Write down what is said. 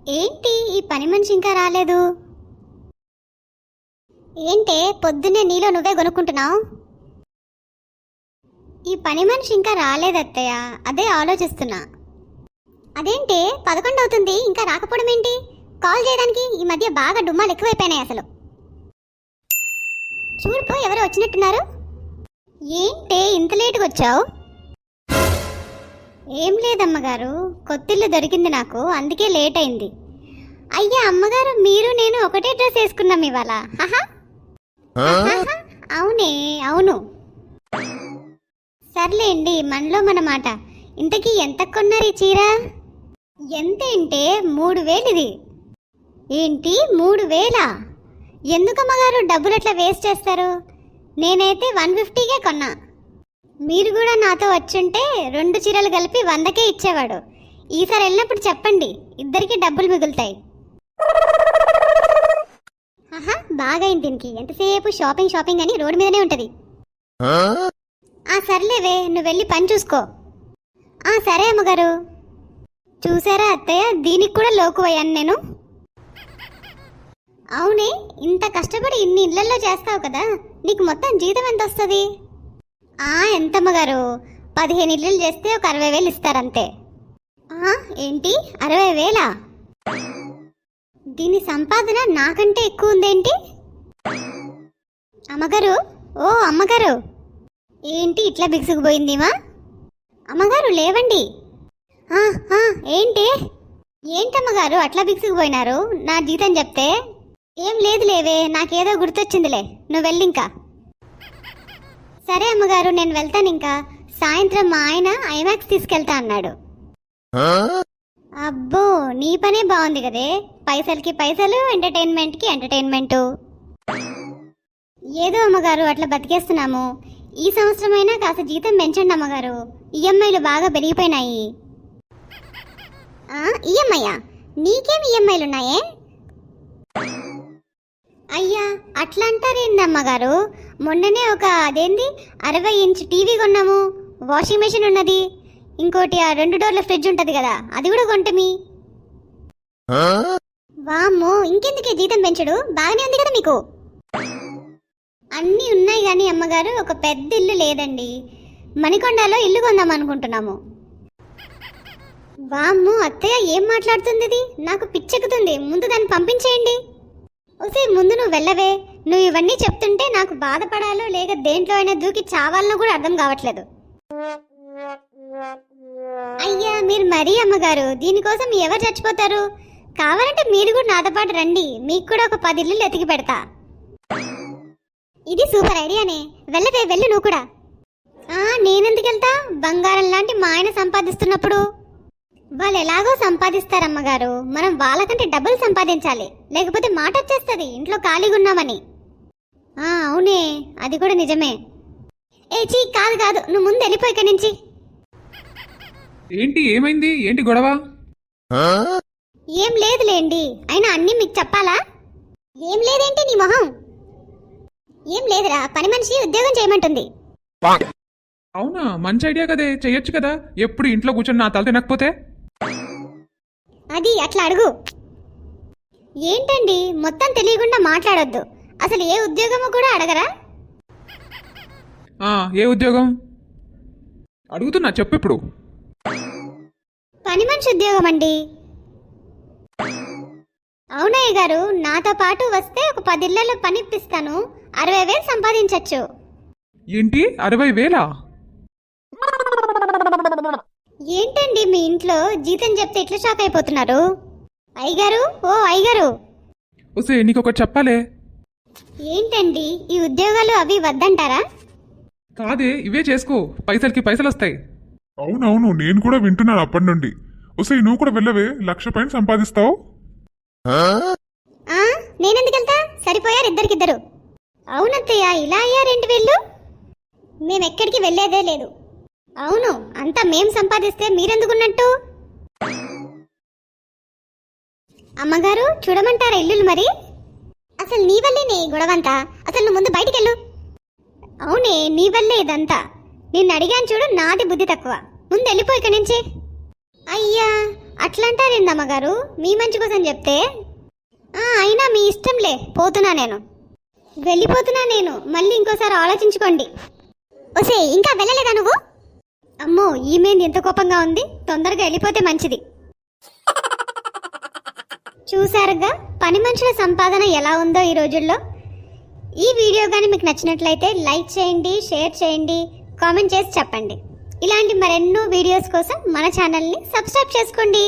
ఏంటి ఈ పని మనిషి ఇంకా రాలేదు? ఏంటే పొద్దున్నే నీలో నువ్వే కొనుక్కుంటున్నావు? ఈ పని మనిషి ఇంకా రాలేదత్తయ్య, అదే ఆలోచిస్తున్నా. అదేంటే 11 అవుతుంది ఇంకా రాకపోవడం ఏంటి? కాల్ చేయడానికి ఈ మధ్య బాగా డుమ్మాలు ఎక్కువైపోయినాయి అసలు. చూడుపో ఎవరో వచ్చినట్టున్నారు. ఏంటే ఇంత లేటుగా వచ్చావు? ఏం లేదమ్మగారు, కొత్తిల్లు దొరికింది నాకు, అందుకే లేట్ అయింది. అయ్యా అమ్మగారు, మీరు నేను ఒకటే డ్రెస్ వేసుకున్నాం ఇవాళ. అవునే అవును. సర్లేండి, మనలో మన మాట. ఇంతకీ ఎంత కొన్నారు ఈ చీర? ఎంత అంటే 3000 ఇది. ఏంటి 3000? ఎందుకమ్మగారు డబ్బులు అట్లా వేస్ట్ చేస్తారు? నేనైతే 150కే కొన్నా. మీరు కూడా నాతో వచ్చుంటే 2 చీరలు కలిపి 100కే ఇచ్చేవాడు. ఈసారి వెళ్ళినప్పుడు చెప్పండి, ఇద్దరికి డబ్బులు మిగులుతాయి. బాగైంది దీనికి. ఎంతసేపు షాపింగ్ షాపింగ్ అని రోడ్డు మీదనే ఉంటది. సర్లేవే, నువ్వు వెళ్ళి పని చూసుకో. సరే అమ్మగారు. చూసారా అత్తయ్య, దీనికి కూడా లోకువయ్యాను నేను. అవునే, ఇంత కష్టపడి ఇన్ని ఇళ్లలో చేస్తావు కదా, నీకు మొత్తం జీతం ఎంత వస్తుంది? ఎంతమ్మగారు, 15 ఇళ్ళు చేస్తే ఒక 60,000 ఇస్తారంతే. ఏంటి 60,000? దీని సంపాదన నాకంటే ఎక్కువ ఉందేంటి? అమ్మగారు, ఓ అమ్మగారు, ఏంటి ఇట్లా బిగుసుకుపోయిందిమా? అమ్మగారు లేవండి. ఏంటి ఏంటమ్మగారు అట్లా బిగుసుకుపోయినారు? నా జీతం చెప్తే. ఏం లేదు లేవే, నాకేదో గుర్తొచ్చిందిలే, నువ్వు వెళ్ళింకా. సరే అమ్మగారు, నేను వెళ్తాను. ఇంకా సాయంత్రం మా ఆయన ఐమాక్స్ తీసుకెళ్తా అన్నాడు. అబ్బో, నీ పనే బాగుంది కదే. పైసలకి పైసలు, ఎంటర్టైన్మెంట్కి ఎంటర్టైన్మెంటు. ఏదో అమ్మగారు అట్లా బతికేస్తున్నాము. ఈ సంవత్సరమైనా కాస్త జీతం పెంచండి అమ్మగారు, ఈఎంఐలు బాగా పెరిగిపోయినాయి. ఈఎంఐయా? నీకేం ఈఎంఐలు ఉన్నాయే? అయ్యా అట్లా అంటారేంది అమ్మగారు? మొన్ననే ఒక అదేంది 60 ఇంచ్ టీవీ కొన్నాము, వాషింగ్ మెషిన్ ఉన్నది, ఇంకోటి ఆ 2 డోర్ల ఫ్రిడ్జ్ ఉంటది కదా, అది కూడా కొంటమి. వామ్మో, ఇంకెందుకే జీతం పెంచడు? బాగానే ఉంది కదా మీకు. అన్నీ ఉన్నాయి కానీ అమ్మగారు, ఒక పెద్ద ఇల్లు లేదండి. మణికొండలో ఇల్లు కొందాం అనుకుంటున్నాము. వామ్మో అత్తయ్య, ఏం మాట్లాడుతుంది ఇది? నాకు పిచ్చెక్కుతుంది. ముందు దాన్ని పంపించేయండి. ఓసే ముందు నువ్వు వెళ్ళవే. నువ్వు ఇవన్నీ చెప్తుంటే నాకు బాధపడాలో లేక దేంట్లో అయినా దూకి చావాలనో కూడా అర్థం కావట్లేదు. అయ్యా మీరు మరీ అమ్మగారు, దీనికోసం ఎవరు చచ్చిపోతారు? కావాలంటే మీరు కూడా నాతో పాటు రండి, మీకు కూడా ఒక 10 ఇల్లు ఎతికి పెడతా. ఇది సూపర్ ఐడియానే. వెళ్ళవే, వెళ్ళు నువ్వు కూడా. నేనెందుకు వెళ్తా? బంగారం లాంటి మా ఆయన సంపాదిస్తున్నప్పుడు. వాళ్ళు ఎలాగో సంపాదిస్తారమ్మగారు, మనం వాళ్ళకంటే డబ్బులు సంపాదించాలి, లేకపోతే మాట వచ్చేస్తుంది ఇంట్లో ఖాళీగా ఉన్నామని. అవునే, అది కూడా నిజమే. కాదు కాదు, నువ్వు ముందు వెళ్ళిపోయి ఇక్కడి నుంచి. ఏంటి ఏమైంది? ఏంటి గొడవ? ఏం లేదులేండి, అయినా అన్నీ మీకు చెప్పాలా? ఏం లేదేంటి నీ మొహం? ఏం లేదురా, పని మనిషి ఉద్యోగం చేయమంటుంది. అవునా, మంచి ఐడియా కదే, చెయ్యొచ్చు కదా. ఎప్పుడు ఇంట్లో కూర్చొని నా తల తినకపోతే. అది అట్లా అడుగు. ఏంటండి మొత్తం తెలియకుండా మాట్లాడొద్దు. అసలు ఏ ఉద్యోగమో కూడా అడగరా? ఏ ఉద్యోగం అడుగుతున్నా, చెప్పు ఇప్పుడు. పని మనిషి ఉద్యోగం అండి. అవునయ్య గారు, నాతో పాటు వస్తే ఒక 10 ఇళ్లలో పని ఇప్పిస్తాను, 60,000 సంపాదించచ్చు. ఏంటి 60,000? ఏంటండి మీ ఇంట్లో జీతం చెప్తే ఇట్లా షాక్ అయిపోతున్నారు? అయ్యగారు, ఓ అయ్యగారు. ఓసే నీకొకటి చెప్పాలే. ఏంటండి ఈ ఉద్యోగాలు అవి వద్దంటారా? కాదే, ఇవే చేసుకో, పైసలకి పైసలు వస్తాయి. అవునవును, నేను కూడా వింటున్నాను అప్పటి నుండి. ఓసే నువ్వు కూడా వెళ్ళవే, 1,00,000 పైన సంపాదిస్తావు. నేనెందుకు వెళ్తా? సరిపోయారు ఇద్దరికిద్దరు. అవునత్తయ్య, ఇలా అయ్యారేంటి వీళ్ళు? మేమెక్కడికి వెళ్ళేదే లేదు. అవును, అంతా మేం సంపాదిస్తే మీరెందుకున్నట్టు? అమ్మగారు చూడమంటారా ఇల్లులు? మరి అసలు నీ వల్లే నీ గొడవంతా. అసలు నువ్వు ముందు బయటికెళ్ళు. అవునే, నీ వల్లే ఇదంతా. నిన్ను అడిగాను చూడు, నాది బుద్ధి తక్కువ. ముందు వెళ్ళిపో ఇక్కడి నుంచి. అయ్యా అట్లంటారేంది అమ్మగారు, మీ మంచి కోసం చెప్తే. అయినా మీ ఇష్టంలే, పోతున్నా నేను, వెళ్ళిపోతున్నా నేను, మళ్ళీ ఇంకోసారి ఆలోచించుకోండి. ఒసే ఇంకా వెళ్ళలేదా నువ్వు? అమ్మో ఈమె ఎంత కోపంగా ఉంది, తొందరగా వెళ్ళిపోతే మంచిది. చూసారుగా పని మనుషుల సంపాదన ఎలా ఉందో ఈ రోజుల్లో. ఈ వీడియో కానీ మీకు నచ్చినట్లయితే లైక్ చేయండి, షేర్ చేయండి, కామెంట్ చేసి చెప్పండి. ఇలాంటి మరెన్నో వీడియోస్ కోసం మన ఛానల్ని సబ్స్క్రైబ్ చేసుకోండి.